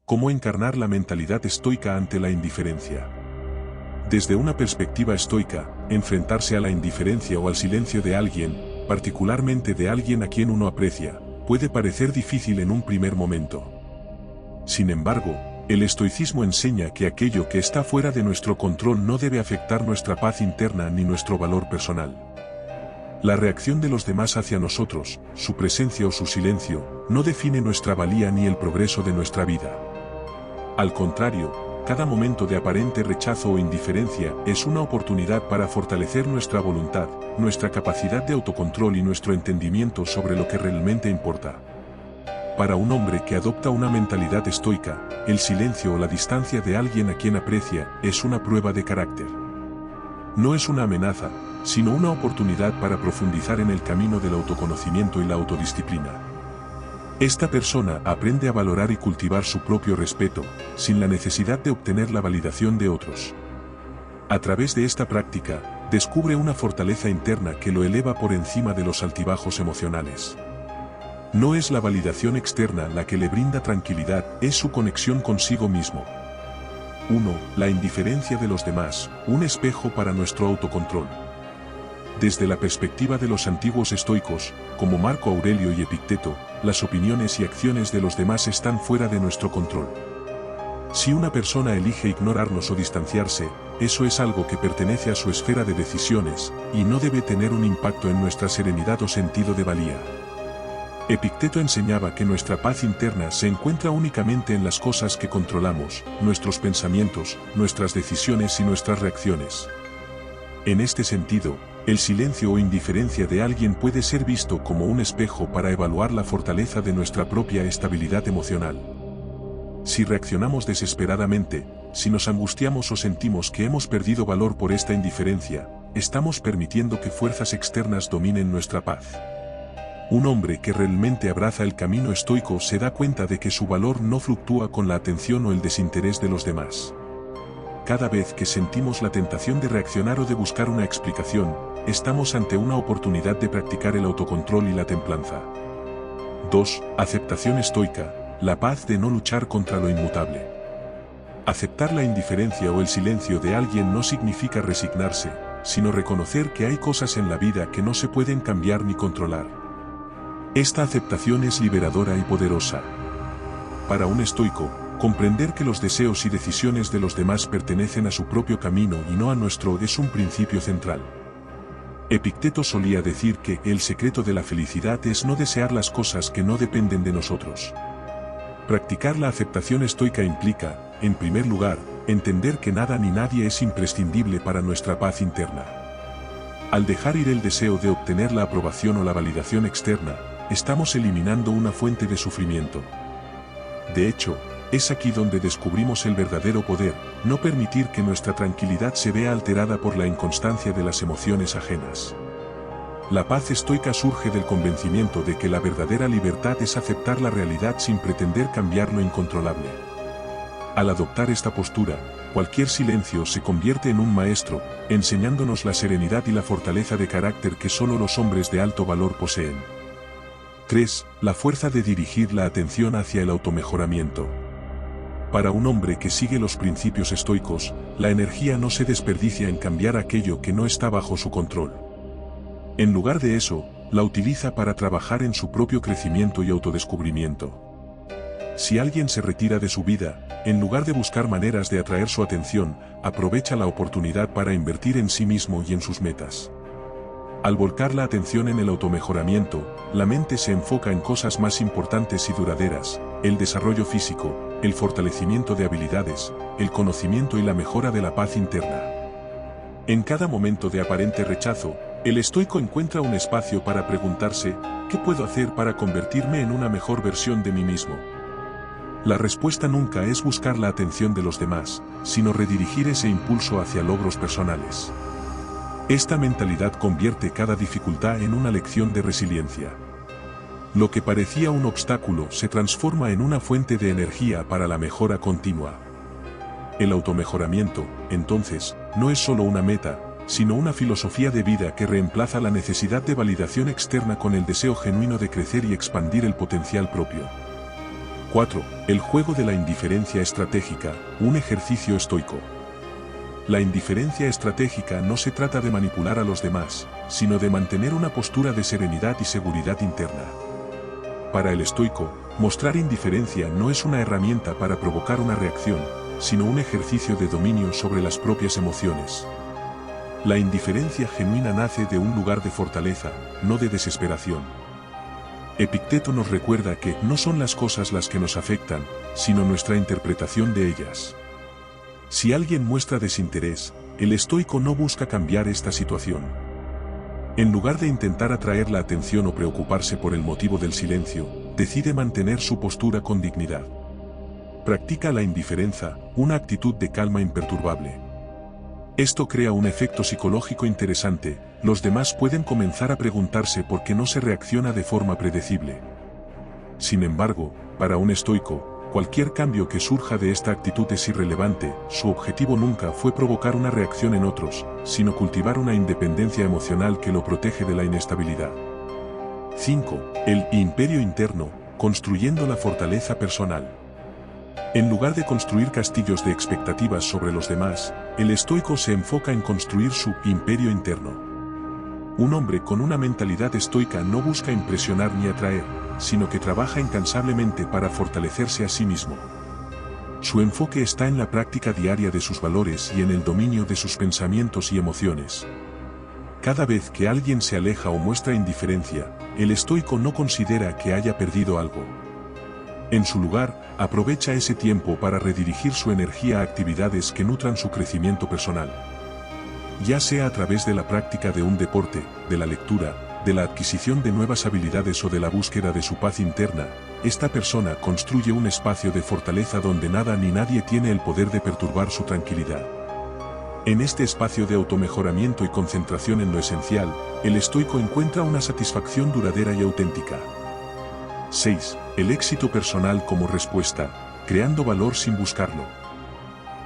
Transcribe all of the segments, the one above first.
¿Cómo encarnar la mentalidad estoica ante la indiferencia? Desde una perspectiva estoica, enfrentarse a la indiferencia o al silencio de alguien, particularmente de alguien a quien uno aprecia, puede parecer difícil en un primer momento. Sin embargo, el estoicismo enseña que aquello que está fuera de nuestro control no debe afectar nuestra paz interna ni nuestro valor personal. La reacción de los demás hacia nosotros, su presencia o su silencio, no define nuestra valía ni el progreso de nuestra vida. Al contrario, cada momento de aparente rechazo o indiferencia es una oportunidad para fortalecer nuestra voluntad, nuestra capacidad de autocontrol y nuestro entendimiento sobre lo que realmente importa. Para un hombre que adopta una mentalidad estoica, el silencio o la distancia de alguien a quien aprecia es una prueba de carácter. No es una amenaza, sino una oportunidad para profundizar en el camino del autoconocimiento y la autodisciplina. Esta persona aprende a valorar y cultivar su propio respeto, sin la necesidad de obtener la validación de otros. A través de esta práctica, descubre una fortaleza interna que lo eleva por encima de los altibajos emocionales. No es la validación externa la que le brinda tranquilidad, es su conexión consigo mismo. 1. La indiferencia de los demás, un espejo para nuestro autocontrol. Desde la perspectiva de los antiguos estoicos, como Marco Aurelio y Epicteto, las opiniones y acciones de los demás están fuera de nuestro control. Si una persona elige ignorarnos o distanciarse, eso es algo que pertenece a su esfera de decisiones, y no debe tener un impacto en nuestra serenidad o sentido de valía. Epicteto enseñaba que nuestra paz interna se encuentra únicamente en las cosas que controlamos, nuestros pensamientos, nuestras decisiones y nuestras reacciones. En este sentido, el silencio o indiferencia de alguien puede ser visto como un espejo para evaluar la fortaleza de nuestra propia estabilidad emocional. Si reaccionamos desesperadamente, si nos angustiamos o sentimos que hemos perdido valor por esta indiferencia, estamos permitiendo que fuerzas externas dominen nuestra paz. Un hombre que realmente abraza el camino estoico se da cuenta de que su valor no fluctúa con la atención o el desinterés de los demás. Cada vez que sentimos la tentación de reaccionar o de buscar una explicación, estamos ante una oportunidad de practicar el autocontrol y la templanza. 2. Aceptación estoica, la paz de no luchar contra lo inmutable. Aceptar la indiferencia o el silencio de alguien no significa resignarse, sino reconocer que hay cosas en la vida que no se pueden cambiar ni controlar. Esta aceptación es liberadora y poderosa. Para un estoico, comprender que los deseos y decisiones de los demás pertenecen a su propio camino y no a nuestro es un principio central. Epicteto solía decir que el secreto de la felicidad es no desear las cosas que no dependen de nosotros. Practicar la aceptación estoica implica, en primer lugar, entender que nada ni nadie es imprescindible para nuestra paz interna. Al dejar ir el deseo de obtener la aprobación o la validación externa, estamos eliminando una fuente de sufrimiento. De hecho, es aquí donde descubrimos el verdadero poder, no permitir que nuestra tranquilidad se vea alterada por la inconstancia de las emociones ajenas. La paz estoica surge del convencimiento de que la verdadera libertad es aceptar la realidad sin pretender cambiar lo incontrolable. Al adoptar esta postura, cualquier silencio se convierte en un maestro, enseñándonos la serenidad y la fortaleza de carácter que solo los hombres de alto valor poseen. 3. La fuerza de dirigir la atención hacia el automejoramiento. Para un hombre que sigue los principios estoicos, la energía no se desperdicia en cambiar aquello que no está bajo su control. En lugar de eso, la utiliza para trabajar en su propio crecimiento y autodescubrimiento. Si alguien se retira de su vida, en lugar de buscar maneras de atraer su atención, aprovecha la oportunidad para invertir en sí mismo y en sus metas. Al volcar la atención en el automejoramiento, la mente se enfoca en cosas más importantes y duraderas, el desarrollo físico, el fortalecimiento de habilidades, el conocimiento y la mejora de la paz interna. En cada momento de aparente rechazo, el estoico encuentra un espacio para preguntarse, ¿qué puedo hacer para convertirme en una mejor versión de mí mismo? La respuesta nunca es buscar la atención de los demás, sino redirigir ese impulso hacia logros personales. Esta mentalidad convierte cada dificultad en una lección de resiliencia. Lo que parecía un obstáculo se transforma en una fuente de energía para la mejora continua. El automejoramiento, entonces, no es solo una meta, sino una filosofía de vida que reemplaza la necesidad de validación externa con el deseo genuino de crecer y expandir el potencial propio. 4. El juego de la indiferencia estratégica, un ejercicio estoico. La indiferencia estratégica no se trata de manipular a los demás, sino de mantener una postura de serenidad y seguridad interna. Para el estoico, mostrar indiferencia no es una herramienta para provocar una reacción, sino un ejercicio de dominio sobre las propias emociones. La indiferencia genuina nace de un lugar de fortaleza, no de desesperación. Epicteto nos recuerda que no son las cosas las que nos afectan, sino nuestra interpretación de ellas. Si alguien muestra desinterés, el estoico no busca cambiar esta situación. En lugar de intentar atraer la atención o preocuparse por el motivo del silencio, decide mantener su postura con dignidad. Practica la indiferencia, una actitud de calma imperturbable. Esto crea un efecto psicológico interesante, los demás pueden comenzar a preguntarse por qué no se reacciona de forma predecible. Sin embargo, para un estoico, cualquier cambio que surja de esta actitud es irrelevante, su objetivo nunca fue provocar una reacción en otros, sino cultivar una independencia emocional que lo protege de la inestabilidad. 5. El imperio interno, construyendo la fortaleza personal. En lugar de construir castillos de expectativas sobre los demás, el estoico se enfoca en construir su imperio interno. Un hombre con una mentalidad estoica no busca impresionar ni atraer, sino que trabaja incansablemente para fortalecerse a sí mismo. Su enfoque está en la práctica diaria de sus valores y en el dominio de sus pensamientos y emociones. Cada vez que alguien se aleja o muestra indiferencia, el estoico no considera que haya perdido algo. En su lugar, aprovecha ese tiempo para redirigir su energía a actividades que nutran su crecimiento personal. Ya sea a través de la práctica de un deporte, de la lectura, de la adquisición de nuevas habilidades o de la búsqueda de su paz interna, esta persona construye un espacio de fortaleza donde nada ni nadie tiene el poder de perturbar su tranquilidad. En este espacio de automejoramiento y concentración en lo esencial, el estoico encuentra una satisfacción duradera y auténtica. 6. El éxito personal como respuesta, creando valor sin buscarlo.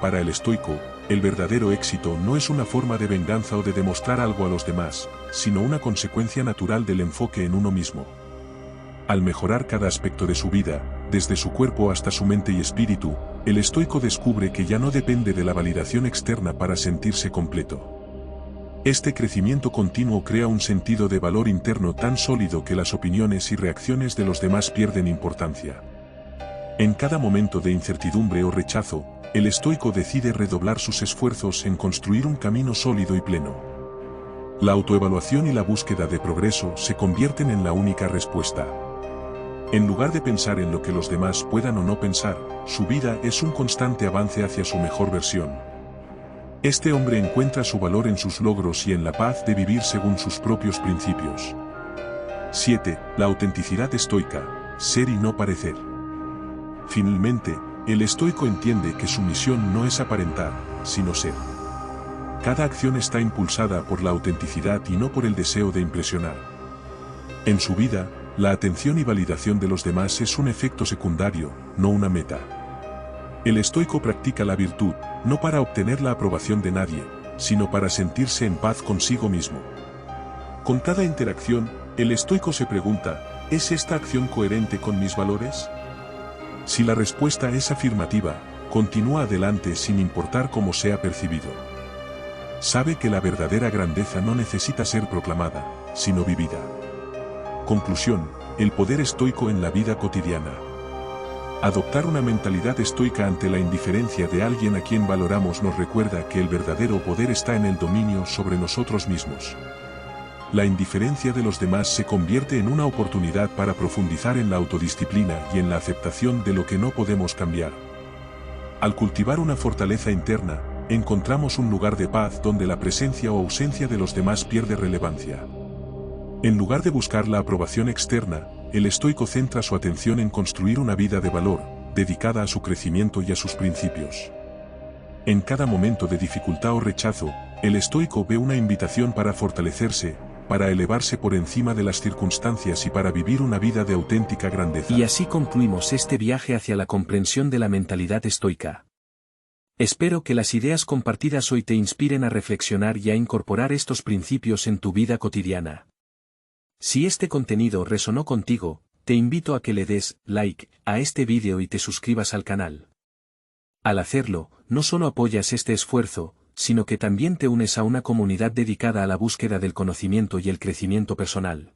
Para el estoico, el verdadero éxito no es una forma de venganza o de demostrar algo a los demás, sino una consecuencia natural del enfoque en uno mismo. Al mejorar cada aspecto de su vida, desde su cuerpo hasta su mente y espíritu, el estoico descubre que ya no depende de la validación externa para sentirse completo. Este crecimiento continuo crea un sentido de valor interno tan sólido que las opiniones y reacciones de los demás pierden importancia. En cada momento de incertidumbre o rechazo, el estoico decide redoblar sus esfuerzos en construir un camino sólido y pleno. La autoevaluación y la búsqueda de progreso se convierten en la única respuesta. En lugar de pensar en lo que los demás puedan o no pensar, su vida es un constante avance hacia su mejor versión. Este hombre encuentra su valor en sus logros y en la paz de vivir según sus propios principios. 7. La autenticidad estoica, ser y no parecer. Finalmente, el estoico entiende que su misión no es aparentar, sino ser. Cada acción está impulsada por la autenticidad y no por el deseo de impresionar. En su vida, la atención y validación de los demás es un efecto secundario, no una meta. El estoico practica la virtud, no para obtener la aprobación de nadie, sino para sentirse en paz consigo mismo. Con cada interacción, el estoico se pregunta, ¿es esta acción coherente con mis valores? Si la respuesta es afirmativa, continúa adelante sin importar cómo sea percibido. Sabe que la verdadera grandeza no necesita ser proclamada, sino vivida. Conclusión, el poder estoico en la vida cotidiana. Adoptar una mentalidad estoica ante la indiferencia de alguien a quien valoramos nos recuerda que el verdadero poder está en el dominio sobre nosotros mismos. La indiferencia de los demás se convierte en una oportunidad para profundizar en la autodisciplina y en la aceptación de lo que no podemos cambiar. Al cultivar una fortaleza interna, encontramos un lugar de paz donde la presencia o ausencia de los demás pierde relevancia. En lugar de buscar la aprobación externa, el estoico centra su atención en construir una vida de valor, dedicada a su crecimiento y a sus principios. En cada momento de dificultad o rechazo, el estoico ve una invitación para fortalecerse, para elevarse por encima de las circunstancias y para vivir una vida de auténtica grandeza. Y así concluimos este viaje hacia la comprensión de la mentalidad estoica. Espero que las ideas compartidas hoy te inspiren a reflexionar y a incorporar estos principios en tu vida cotidiana. Si este contenido resonó contigo, Te invito a que le des like a este vídeo y te suscribas al canal. Al hacerlo, no solo apoyas este esfuerzo, sino que también te unes a una comunidad dedicada a la búsqueda del conocimiento y el crecimiento personal.